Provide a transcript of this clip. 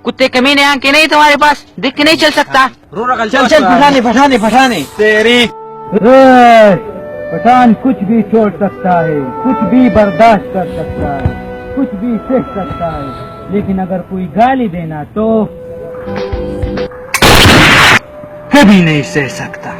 कुत्ते कमीने आंखें नहीं तुम्हारे पास, दिख के नहीं चल सकता? चल चल पठाने तेरी। पठान कुछ भी छोड़ सकता है, कुछ भी बर्दाश्त कर सकता है, कुछ भी सह सकता है, लेकिन अगर कोई गाली देना तो कभी नहीं सह सकता।